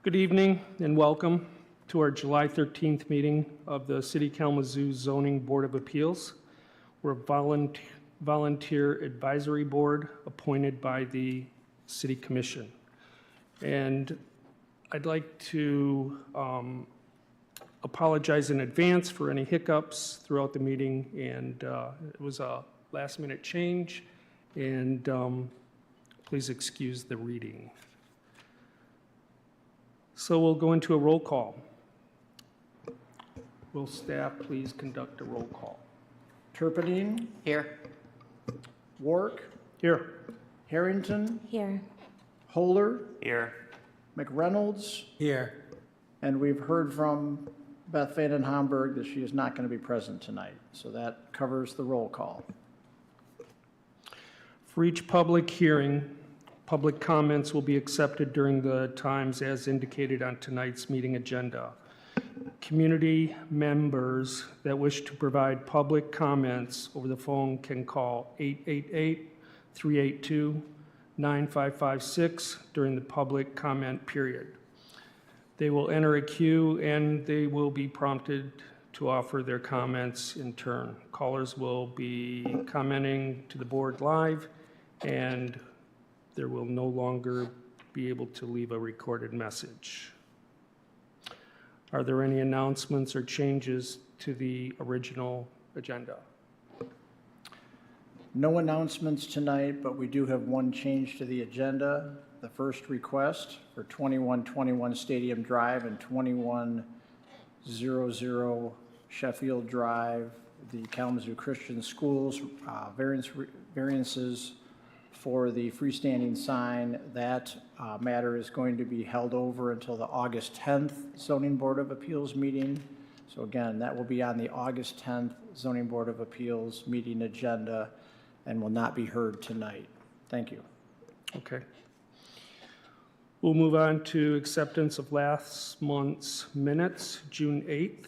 Good evening and welcome to our July 13th meeting of the City Kalamazoo Zoning Board of Appeals. We're a volunteer advisory board appointed by the City Commission. And I'd like to apologize in advance for any hiccups throughout the meeting, and it was a last-minute change, and please excuse the reading. So we'll go into a roll call. Will staff please conduct a roll call? Turpentine. Here. Wark. Here. Harrington. Here. Holer. Here. McReynolds. Here. And we've heard from Beth Vanden Homburg that she is not going to be present tonight. So that covers the roll call. For each public hearing, public comments will be accepted during the times as indicated on tonight's meeting agenda. Community members that wish to provide public comments over the phone can call 888-382-9556 during the public comment period. They will enter a queue and they will be prompted to offer their comments in turn. Callers will be commenting to the board live, and there will no longer be able to leave a recorded message. Are there any announcements or changes to the original agenda? No announcements tonight, but we do have one change to the agenda. The first request for 2121 Stadium Drive and 2100 Sheffield Drive, the Kalamazoo Christian Schools variances for the freestanding sign. That matter is going to be held over until the August 10th Zoning Board of Appeals meeting. So again, that will be on the August 10th Zoning Board of Appeals meeting agenda and will not be heard tonight. Thank you. Okay. We'll move on to acceptance of last month's minutes, June 8th.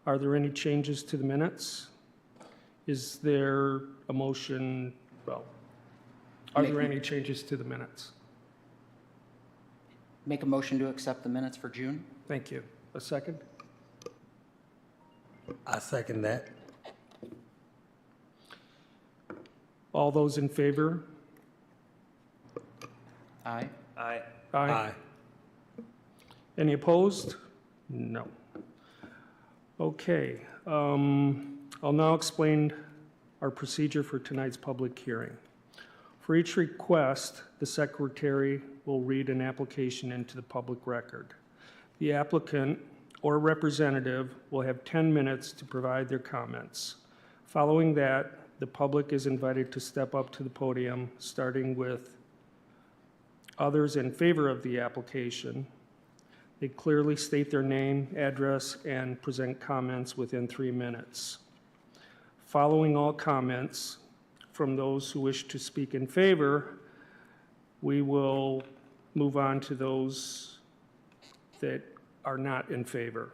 Are there any changes to the minutes? Is there a motion? Well, are there any changes to the minutes? Make a motion to accept the minutes for June. Thank you. A second? I second that. All those in favor? Aye. Aye. Aye. Any opposed? No. Okay. I'll now explain our procedure for tonight's public hearing. For each request, the secretary will read an application into the public record. The applicant or representative will have 10 minutes to provide their comments. Following that, the public is invited to step up to the podium, starting with others in favor of the application. They clearly state their name, address, and present comments within 3 minutes. Following all comments from those who wish to speak in favor, we will move on to those that are not in favor.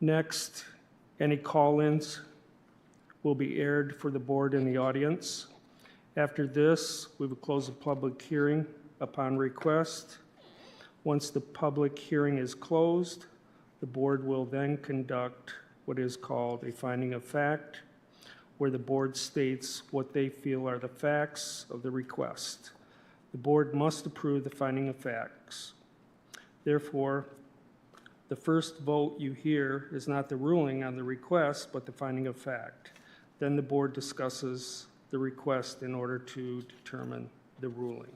Next, any call-ins will be aired for the board and the audience. After this, we will close the public hearing upon request. Once the public hearing is closed, the board will then conduct what is called a finding of fact, where the board states what they feel are the facts of the request. The board must approve the finding of facts. Therefore, the first vote you hear is not the ruling on the request, but the finding of fact. Then the board discusses the request in order to determine the ruling.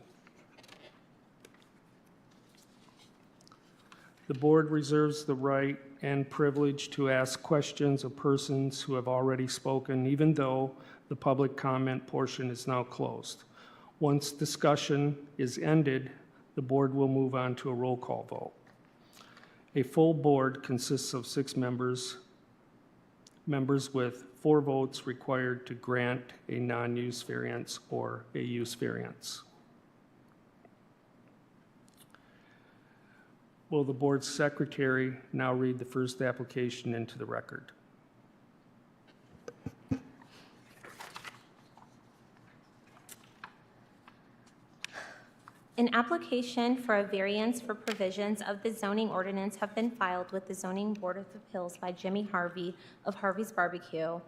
The board reserves the right and privilege to ask questions of persons who have already spoken, even though the public comment portion is now closed. Once discussion is ended, the board will move on to a roll call vote. A full board consists of 6 members with 4 votes required to grant a non-use variance or a use variance. Will the board secretary now read the first application into the record? An application for a variance for provisions of the zoning ordinance have been filed with the Zoning Board of Appeals by Jimmy Harvey of Harvey's Barbecue.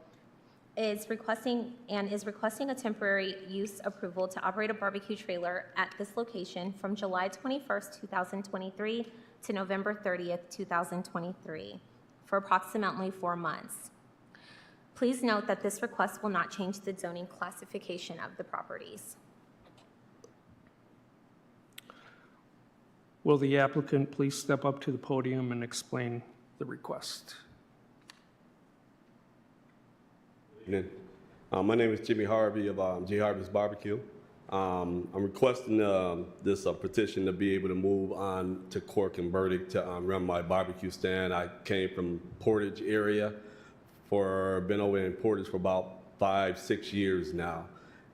Is requesting a temporary use approval to operate a barbecue trailer at this location from July 21st, 2023 to November 30th, 2023 for approximately 4 months. Please note that this request will not change the zoning classification of the properties. Will the applicant please step up to the podium and explain the request? Evening. My name is Jimmy Harvey of J. Harvey's Barbecue. I'm requesting this petition to be able to move on to Cork and Burdick to run my barbecue stand. I came from Portage area been over in Portage for about 5-6 years now,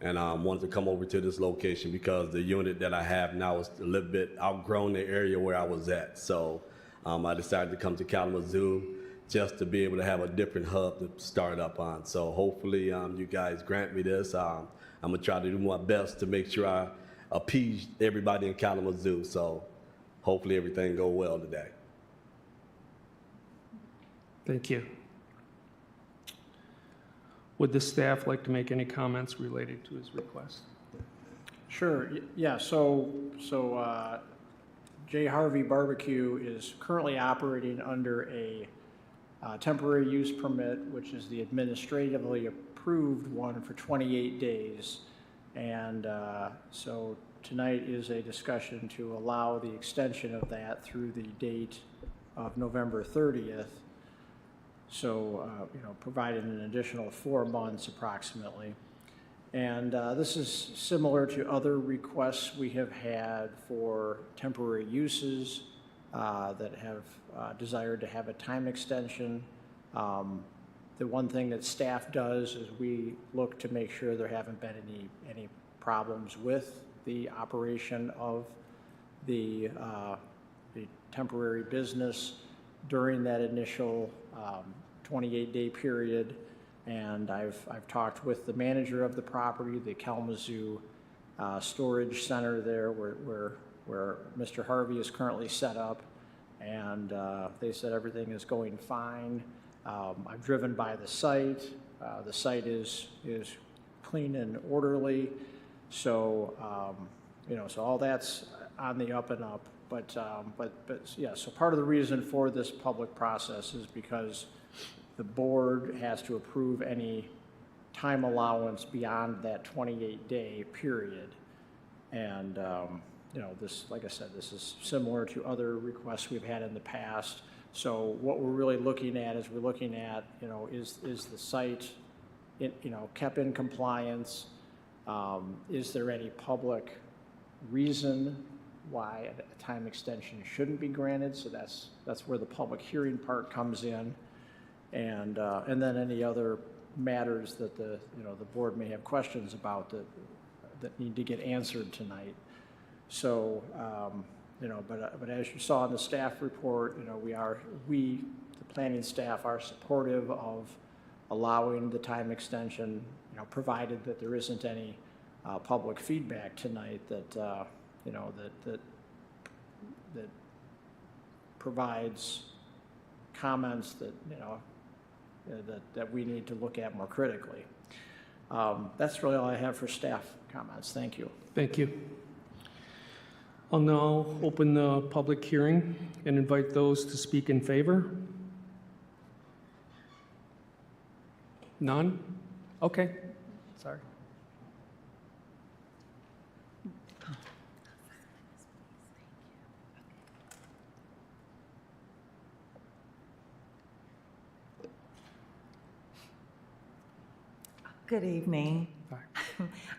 and wanted to come over to this location because the unit that I have now is a little bit outgrown the area where I was at. So I decided to come to Kalamazoo just to be able to have a different hub to start up on. So hopefully you guys grant me this. I'm gonna try to do my best to make sure I appease everybody in Kalamazoo. So hopefully everything go well today. Thank you. Would the staff like to make any comments related to his request? Sure, yeah, so J. Harvey Barbecue is currently operating under a temporary use permit, which is the administratively approved one for 28 days. And so tonight is a discussion to allow the extension of that through the date of November 30th. So, provided an additional 4 months approximately. And this is similar to other requests we have had for temporary uses that have desired to have a time extension. The one thing that staff does is we look to make sure there haven't been any problems with the operation of the temporary business during that initial 28-day period. And I've talked with the manager of the property, the Kalamazoo storage center there where Mr. Harvey is currently set up, and they said everything is going fine. I've driven by the site. The site is clean and orderly, so so all that's on the up and up. But yeah, so part of the reason for this public process is because the board has to approve any time allowance beyond that 28-day period. And, this, like I said, this is similar to other requests we've had in the past. So what we're really looking at is is the site, kept in compliance? Is there any public reason why a time extension shouldn't be granted? So that's where the public hearing part comes in. And then any other matters that the board may have questions about that need to get answered tonight. So but as you saw in the staff report, the planning staff are supportive of allowing the time extension, provided that there isn't any public feedback tonight that that provides comments that we need to look at more critically. That's really all I have for staff comments. Thank you. Thank you. I'll now open the public hearing and invite those to speak in favor. None? Okay. Sorry. Good evening. Hi.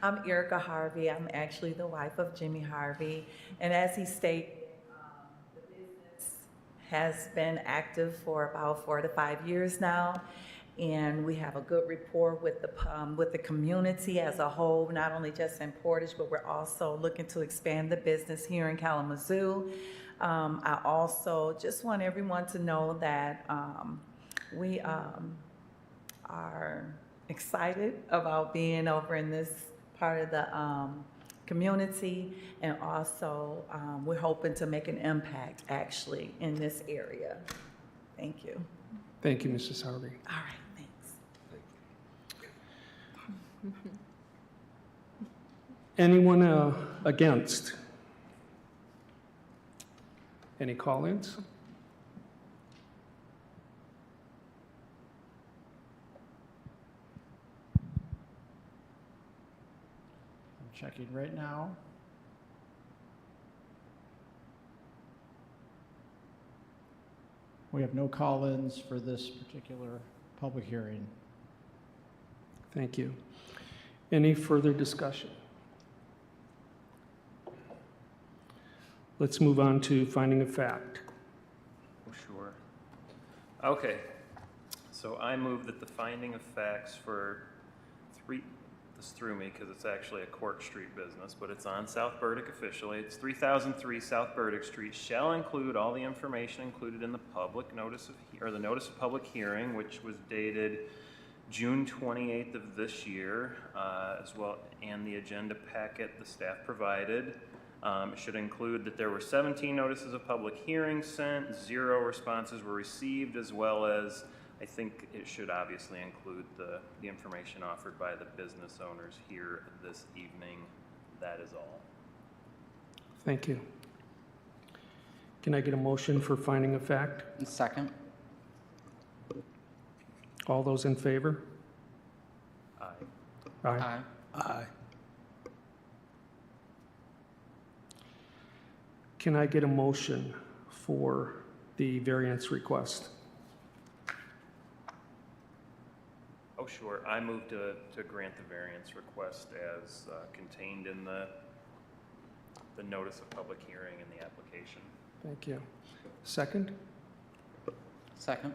I'm Erica Harvey. I'm actually the wife of Jimmy Harvey. And as he stated, the business has been active for about 4 to 5 years now. And we have a good rapport with the community as a whole, not only just in Portage, but we're also looking to expand the business here in Kalamazoo. I also just want everyone to know that we are excited about being over in this part of community, and also we're hoping to make an impact actually in this area. Thank you. Thank you, Mrs. Harvey. All right, thanks. Anyone against? Any call-ins? I'm checking right now. We have no call-ins for this particular public hearing. Thank you. Any further discussion? Let's move on to finding of fact. Oh, sure. Okay, so I move that the finding of facts for this threw me because it's actually a Cork Street business, but it's on South Burdick officially. It's 3003 South Burdick Street shall include all the information included in the public notice of, or the notice of public hearing, which was dated June 28th of this year, as well, and the agenda packet the staff provided. It should include that there were 17 notices of public hearing sent, 0 responses were received, as well as, I think it should obviously include the information offered by the business owners here this evening. That is all. Thank you. Can I get a motion for finding of fact? And second? All those in favor? Aye. Aye. Aye. Can I get a motion for the variance request? Oh, sure. I move to grant the variance request as contained in the notice of public hearing and the application. Thank you. Second? Second?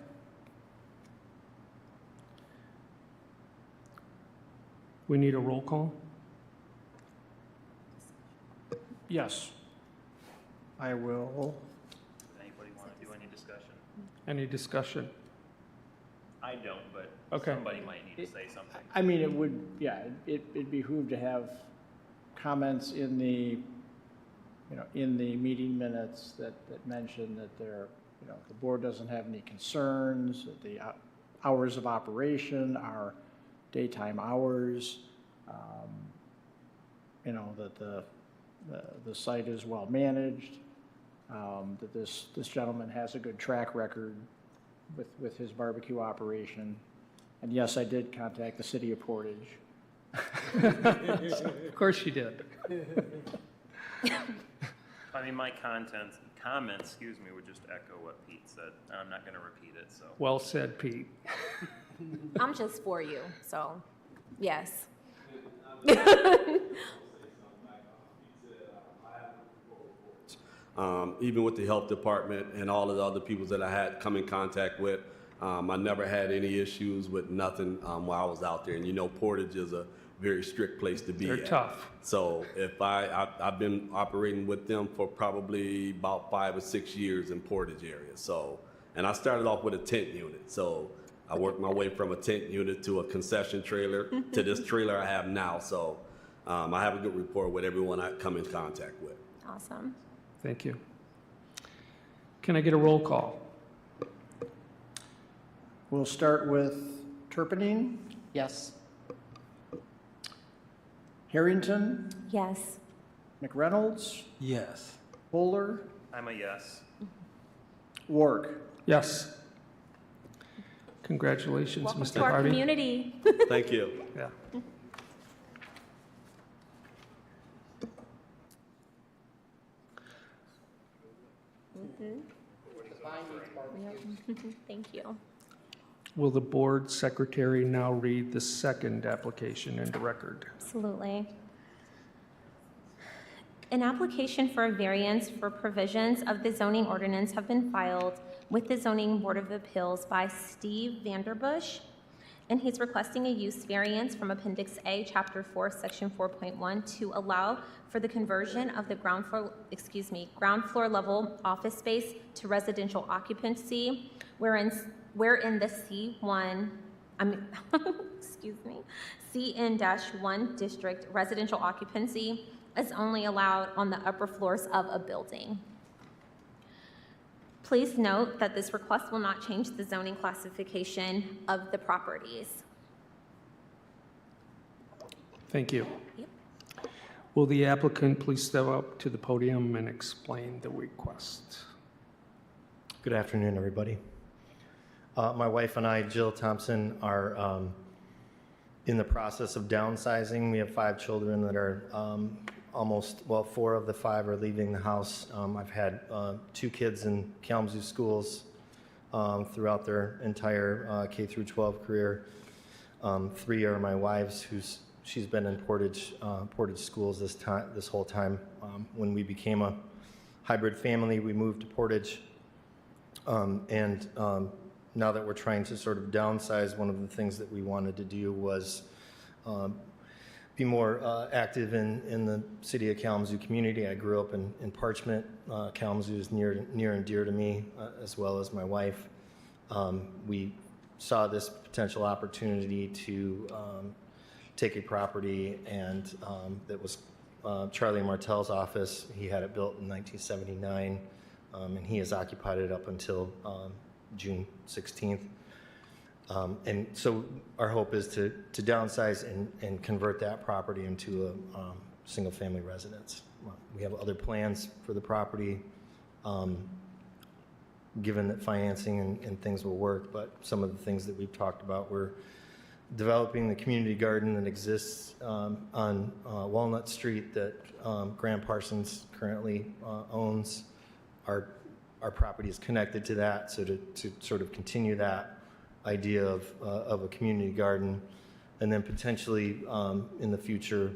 We need a roll call? Yes. I will. Does anybody want to do any discussion? Any discussion? I don't, but Okay. somebody might need to say something. I mean, it would, yeah, it'd behoove to have comments in the, in the meeting minutes that mention that there, the board doesn't have any concerns, that the hours of operation are daytime hours, that the site is well managed, that this gentleman has a good track record with his barbecue operation. And yes, I did contact the city of Portage. Of course you did. I mean, my comments, would just echo what Pete said. I'm not going to repeat it, so. Well said, Pete. I'm just for you, so, yes. Even with the health department and all of the other people that I had come in contact with, I never had any issues with nothing while I was out there. And Portage is a very strict place to be They're at. tough. So if I've been operating with them for probably about 5 or 6 years in Portage area. So, and I started off with a tent unit. So I worked my way from a tent unit to a concession trailer to this trailer I have now. So I have a good rapport with everyone I come in contact with. Awesome. Thank you. Can I get a roll call? We'll start with Turpinning, Yes. Harrington, Yes. McReynolds, Yes. Bowler, I'm a yes. Wark. Yes. Congratulations, Welcome Mr. to our Harvey. community. Thank you. Yeah. Thank you. Will the board secretary now read the second application into record? Absolutely. An application for a variance for provisions of the zoning ordinance have been filed with the Zoning Board of Appeals by Steve Vanderbush, and he's requesting a use variance from Appendix A, Chapter 4, Section 4.1 to allow for the conversion of the ground floor level office space to residential occupancy, wherein the C1, CN-1 district residential occupancy is only allowed on the upper floors of a building. Please note that this request will not change the zoning classification of the properties. Thank you. Yep. Will the applicant please step up to the podium and explain the request? Good afternoon, everybody. My wife and I, Jill Thompson, are in the process of downsizing. We have 5 children that are almost, well, 4 of the 5 are leaving the house. I've had 2 kids in Kalamazoo schools throughout their entire K through 12 career. 3 are my wife's, she's been in Portage schools this whole time. When we became a hybrid family, we moved to Portage. Now that we're trying to sort of downsize, one of the things that we wanted to do was be more active in the city of Kalamazoo community. I grew up in Parchment. Kalamazoo is near and dear to me, as well as my wife. We saw this potential opportunity to take a property, and that was Charlie Martel's office. He had it built in 1979, and he has occupied it up until June 16th. And so our hope is to downsize and convert that property into a single-family residence. We have other plans for the property, given that financing and things will work, but some of the things that we've talked about, we're developing the community garden that exists on Walnut Street that Graham Parsons currently owns. Our property is connected to that, so to sort of continue that idea of a community garden, and then potentially in the future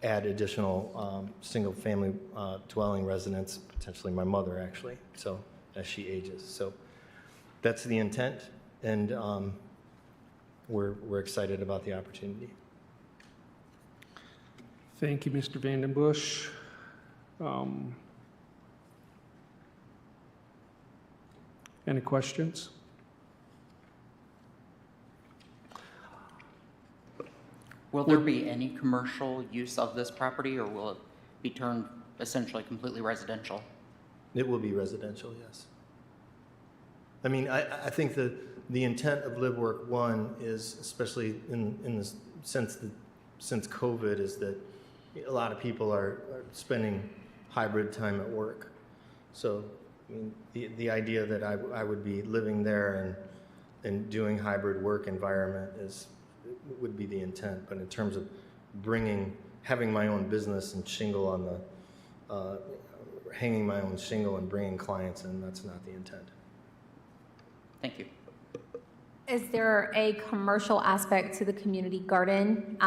add additional single-family dwelling residents, potentially my mother actually, so as she ages. So that's the intent, and we're excited about the opportunity. Thank you, Mr. Vandenbush. Any questions? Will there be any commercial use of this property, or will it be turned essentially completely residential? It will be residential, yes. I mean, I think that the intent of Live Work One is, especially in the sense that since COVID, is that a lot of people are spending hybrid time at work. So I mean, the idea that I would be living there and doing hybrid work environment would be the intent. But in terms of having my own business and shingle on the, hanging my own shingle and bringing clients in, that's not the intent. Thank you. Is there a commercial aspect to the community garden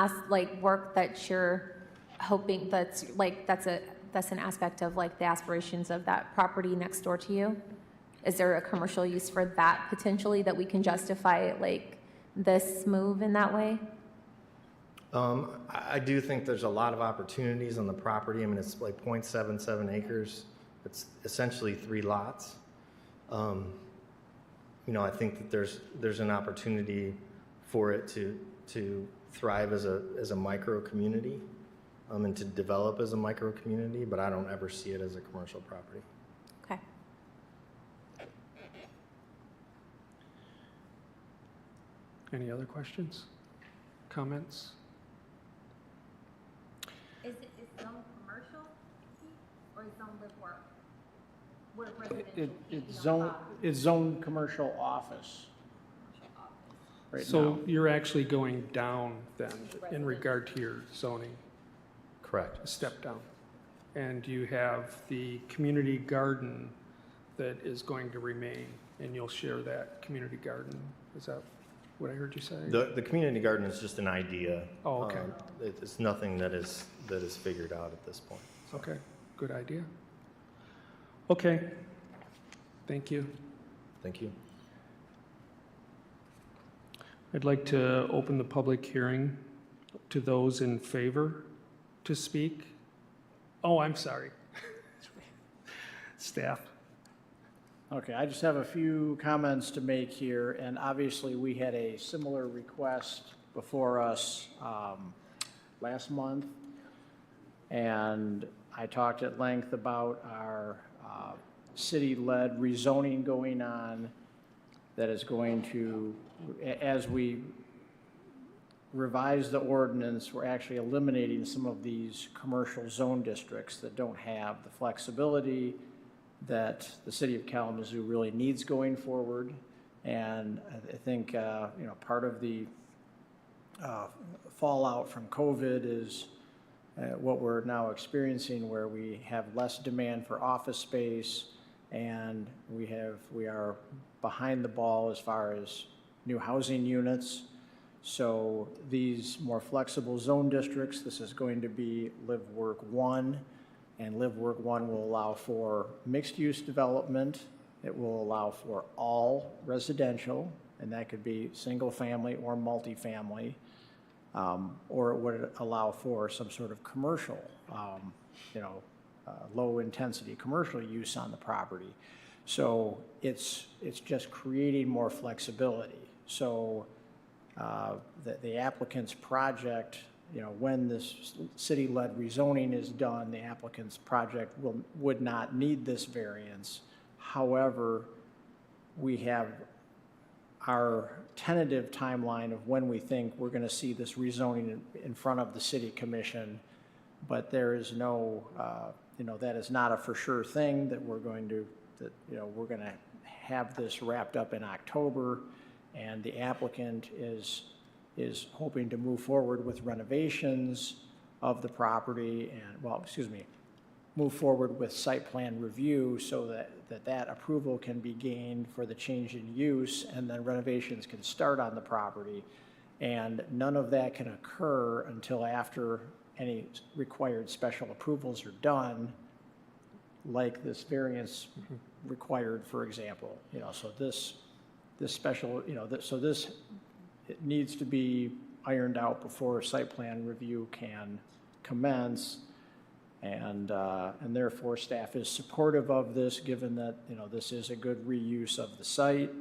work that you're hoping that's an aspect of like the aspirations of that property next door to you? Is there a commercial use for that potentially that we can justify like this move in that way? I do think there's a lot of opportunities on the property. I mean, it's like 0.77 acres. It's essentially 3 lots. I think that there's an opportunity for it to thrive as a micro community. And to develop as a micro community, but I don't ever see it as a commercial property. Okay. Any other questions? Comments? Is zone commercial or is zone live work? Where residential? It's zone commercial office. Right So now. you're actually going down then in regard to your zoning, Correct. a step down. And you have the community garden that is going to remain, and you'll share that community garden. Is that what I heard you say? The community garden is just an idea. Oh, okay. It's nothing that is figured out at this point. Okay, good idea. Okay, thank you. Thank you. I'd like to open the public hearing to those in favor to speak. Oh, I'm sorry. Staff. Okay, I just have a few comments to make here, and obviously we had a similar request before us last month. And I talked at length about our city-led rezoning going on that is going to, as we revise the ordinance, we're actually eliminating some of these commercial zone districts that don't have the flexibility that the city of Kalamazoo really needs going forward. And I think, part of the fallout from COVID is what we're now experiencing, where we have less demand for office space, and we are behind the ball as far as new housing units. So these more flexible zone districts, this is going to be Live Work 1, and Live Work 1 will allow for mixed-use development. It will allow for all residential, and that could be single-family or multifamily, or it would allow for some sort of commercial, low-intensity commercial use on the property. So it's just creating more flexibility. So the applicant's project, when this city-led rezoning is done, the applicant's project would not need this variance. However, we have our tentative timeline of when we think we're going to see this rezoning in front of the city commission, but there is no, that is not a for sure thing that we're going to have this wrapped up in October, and the applicant is hoping to move forward with renovations of the property and, move forward with site plan review so that approval can be gained for the change in use, and then renovations can start on the property. And none of that can occur until after any required special approvals are done, like this variance required, for example. So this special, it needs to be ironed out before site plan review can commence. And therefore, staff is supportive of this, given that, this is a good reuse of the site.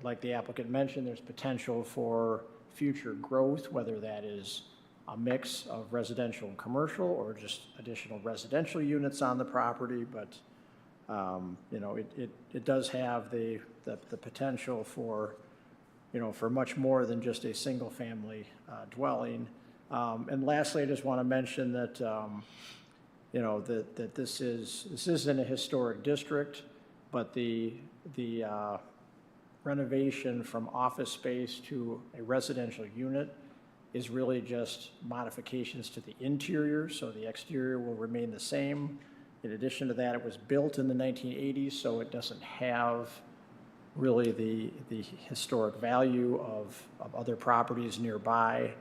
Like the applicant mentioned, there's potential for future growth, whether that is a mix of residential and commercial or just additional residential units on the property. But, it does have the potential for much more than just a single-family dwelling. And lastly, I just want to mention that, that this isn't a historic district, but the renovation from office space to a residential unit is really just modifications to the interior, so the exterior will remain the same. In addition to that, it was built in the 1980s, so it doesn't have really the historic value of other properties nearby,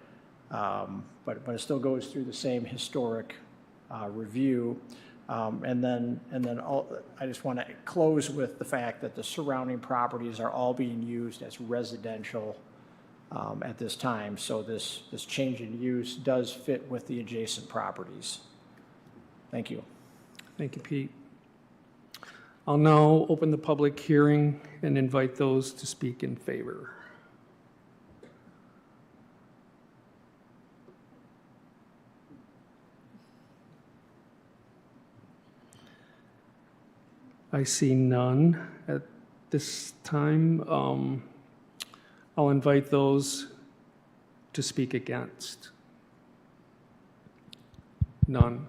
but it still goes through the same historic review. And then I just want to close with the fact that the surrounding properties are all being used as residential at this time. So this change in use does fit with the adjacent properties. Thank you. Thank you, Pete. I'll now open the public hearing and invite those to speak in favor. I see none at this time. I'll invite those to speak against. None.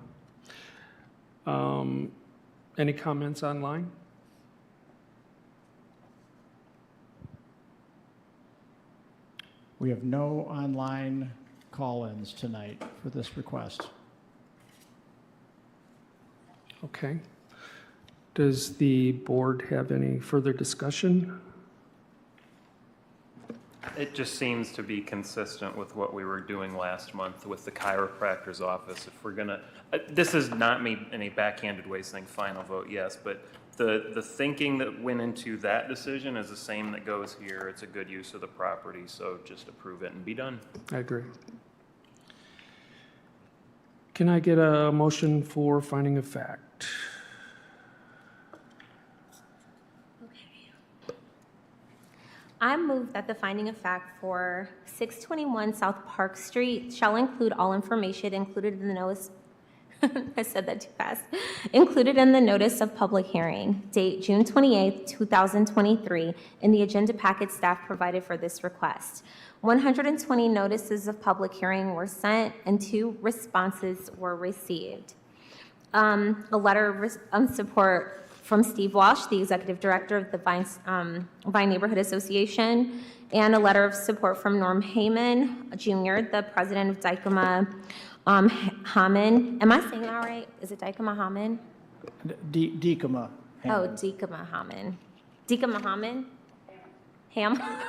Any comments online? We have no online call-ins tonight for this request. Okay. Does the board have any further discussion? It just seems to be consistent with what we were doing last month with the chiropractor's office. If we're gonna, this is not me in a backhanded way saying final vote yes, but the thinking that went into that decision is the same that goes here. It's a good use of the property, so just approve it and be done. I agree. Can I get a motion for finding of fact? I move that the finding of fact for 621 South Park Street shall include all information included in the notice. I said that too fast. Included in the notice of public hearing, date June 28, 2023, in the agenda packet staff provided for this request. 120 notices of public hearing were sent and 2 responses were received. A letter of support from Steve Walsh, the executive director of the Vine Neighborhood Association, and a letter of support from Norm Heyman Jr., the president of Dykema Hammond. Am I saying that right? Is it Dykema Hammond? Deekema. Oh, Dykema Hammond. Dykema Hammond? Ham? How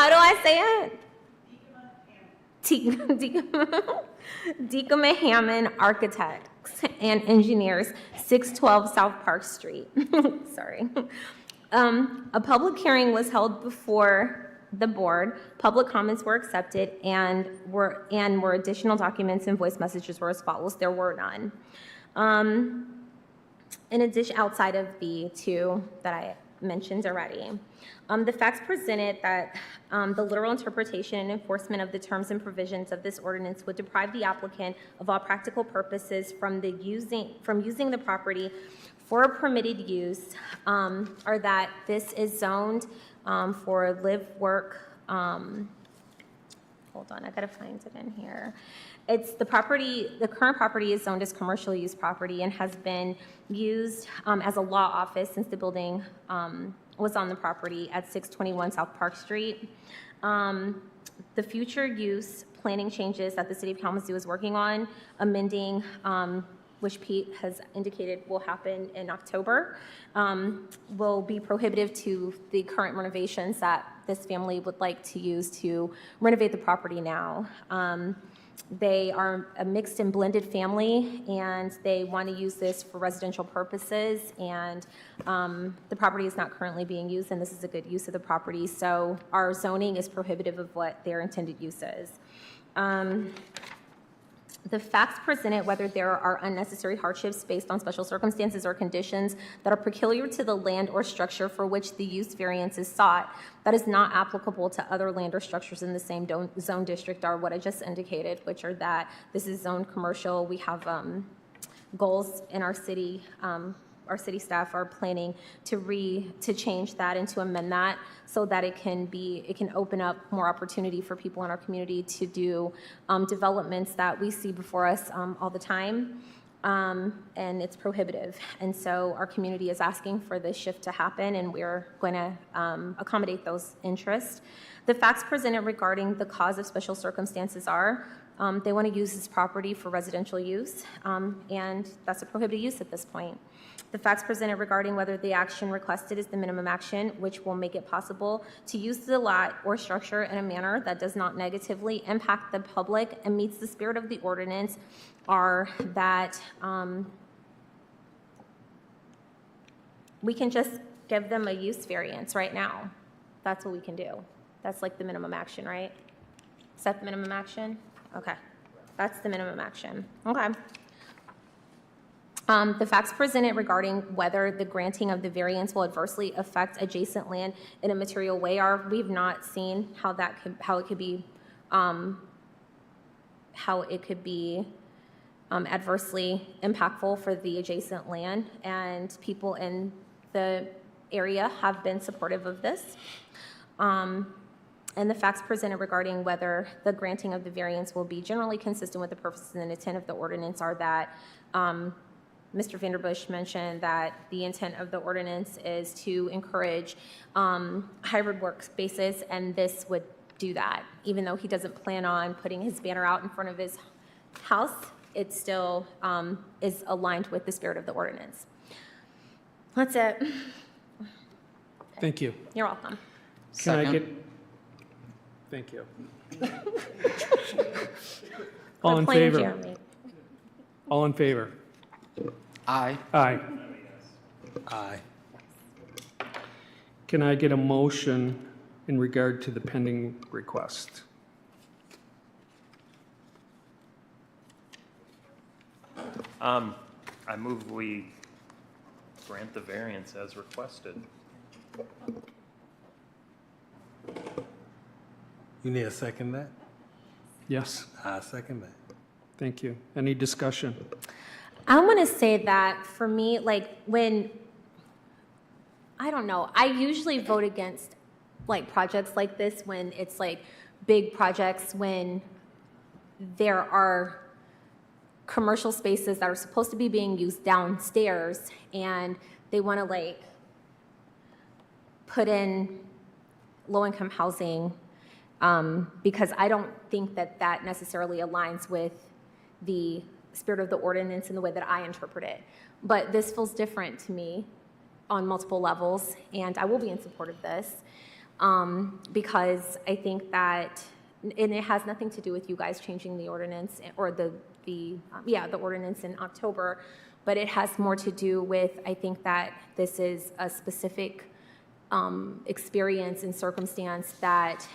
do I say it? Dykema Hammond Architects and Engineers, 612 South Park Street. Sorry. A public hearing was held before the board. Public comments were accepted and were additional documents and voice messages were as follows. There were none. In addition, outside of the 2 that I mentioned already. The facts presented that the literal interpretation and enforcement of the terms and provisions of this ordinance would deprive the applicant of all practical purposes from using the property for a permitted use are that this is zoned for live work. Hold on, I gotta find it in here. It's the current property is zoned as commercial use property and has been used as a law office since the building was on the property at 621 South Park Street. The future use planning changes that the city of Kalamazoo is working on, amending, which Pete has indicated will happen in October, will be prohibitive to the current renovations that this family would like to use to renovate the property now. They are a mixed and blended family, and they want to use this for residential purposes, and the property is not currently being used, and this is a good use of the property, so our zoning is prohibitive of what their intended use is. The facts presented, whether there are unnecessary hardships based on special circumstances or conditions that are peculiar to the land or structure for which the use variance is sought, that is not applicable to other land or structures in the same zone district, are what I just indicated, which are that this is zoned commercial. We have goals in our city. Our city staff are planning to change that and to amend that so that it can open up more opportunity for people in our community to do developments that we see before us all the time, and it's prohibitive. And so our community is asking for this shift to happen, and we're going to accommodate those interests. The facts presented regarding the cause of special circumstances are they want to use this property for residential use, and that's a prohibited use at this point. The facts presented regarding whether the action requested is the minimum action, which will make it possible to use the lot or structure in a manner that does not negatively impact the public and meets the spirit of the ordinance, are that we can just give them a use variance right now. That's what we can do. That's like the minimum action, right? Is that the minimum action? Okay. That's the minimum action. Okay. The facts presented regarding whether the granting of the variance will adversely affect adjacent land in a material way are, we've not seen how it could be adversely impactful for the adjacent land, and people in the area have been supportive of this. And the facts presented regarding whether the granting of the variance will be generally consistent with the purposes and intent of the ordinance are that Mr. Vanderbush mentioned that the intent of the ordinance is to encourage hybrid workspaces, and this would do that. Even though he doesn't plan on putting his banner out in front of his house, it still is aligned with the spirit of the ordinance. That's it. Thank you. You're welcome. Can I Second. get, thank you. All We're in playing favor? Jeremy. All in favor? Aye. Aye. Aye. Can I get a motion in regard to the pending request? I move we grant the variance as requested. You need a second that? Yes, I second that. thank you. Any discussion? I want to say that for me, like I don't know, I usually vote against like projects like this when it's like big projects, when there are commercial spaces that are supposed to be being used downstairs and they want to like put in low-income housing, because I don't think that that necessarily aligns with the spirit of the ordinance and the way that I interpret it. But this feels different to me on multiple levels, and I will be in support of this because I think that, and it has nothing to do with you guys changing the ordinance or the ordinance in October, but it has more to do with, I think that this is a specific experience and circumstance that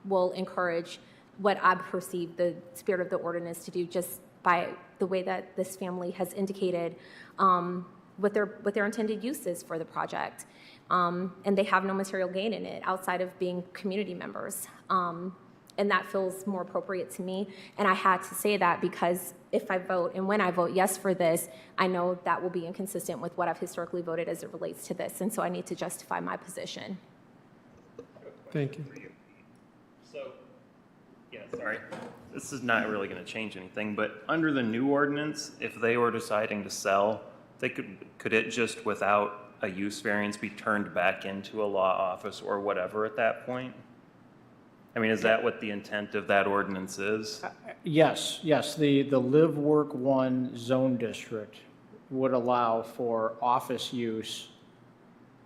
will encourage what I perceive the spirit of the ordinance to do, just by the way that this family has indicated what their intended use is for the project. And they have no material gain in it outside of being community members. And that feels more appropriate to me. And I had to say that because if I vote, and when I vote yes for this, I know that will be inconsistent with what I've historically voted as it relates to this. And so I need to justify my position. Thank you. So, yeah, sorry. This is not really going to change anything, but under the new ordinance, if they were deciding to sell, they could it just without a use variance be turned back into a law office or whatever at that point? I mean, is that what the intent of that ordinance is? Yes, the Live Work 1 zone district would allow for office use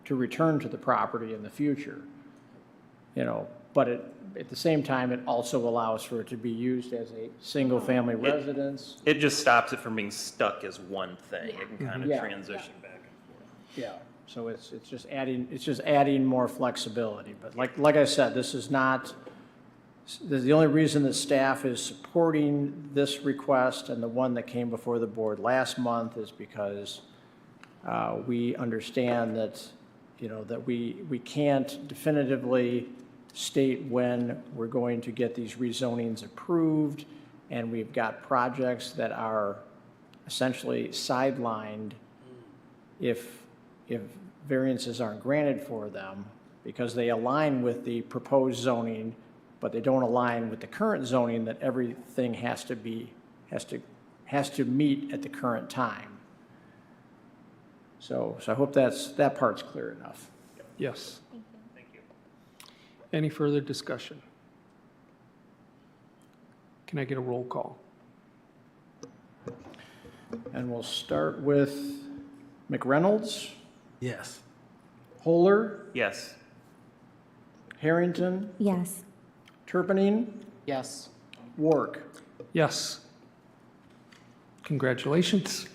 to return to the property in the future. But at the same time, it also allows for it to be used as a single-family residence. It just stops it from being stuck as one thing. It can kind of Yeah. transition back and forth. Yeah, so it's just adding more flexibility. But like I said, this is not, the only reason that staff is supporting this request and the one that came before the board last month is because we understand that, that we can't definitively state when we're going to get these rezonings approved, and we've got projects that are essentially sidelined if variances aren't granted for them because they align with the proposed zoning, but they don't align with the current zoning that everything has to meet at the current time. So I hope that part's clear enough. Yes. Thank you. Any further discussion? Can I get a roll call? And we'll start with McReynolds, Yes. Holder, Yes. Harrington, Yes. Turpinning, Yes. Wark. Yes. Congratulations.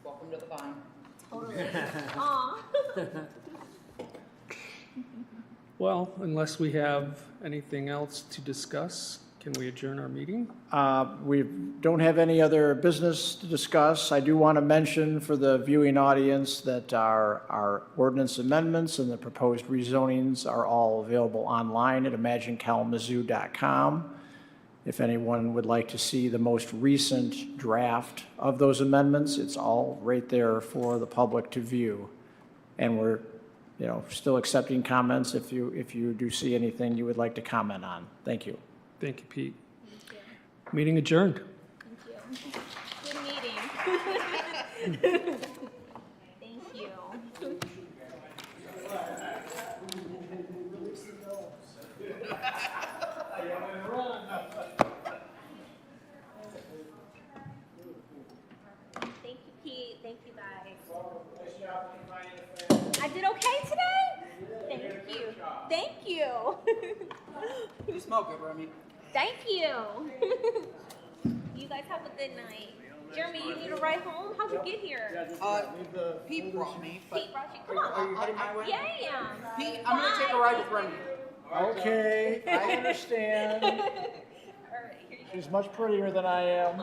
Welcome to the vine. Totally. Aw. Well, unless we have anything else to discuss, can we adjourn our meeting? We don't have any other business to discuss. I do want to mention for the viewing audience that our ordinance amendments and the proposed rezonings are all available online at imaginekalamazoo.com. If anyone would like to see the most recent draft of those amendments, it's all right there for the public to view. And we're still accepting comments if you do see anything you would like to comment on. Thank you. Thank you, Pete. Meeting adjourned. Thank you. Good meeting. Thank you. Thank you, Pete. Thank you, guys. I did okay today? Thank you. Thank you. You smell good, Remy. Thank you. You guys have a good night. Jeremy, you need a ride home? How'd you get here? Pete brought me, but Pete brought you. Come on. are you heading my way? Yeah, I am. Pete, I'm gonna take a ride with Remy. Okay, I understand. All right, here you go. She's much prettier than I am.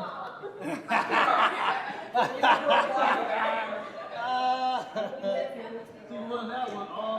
won that one all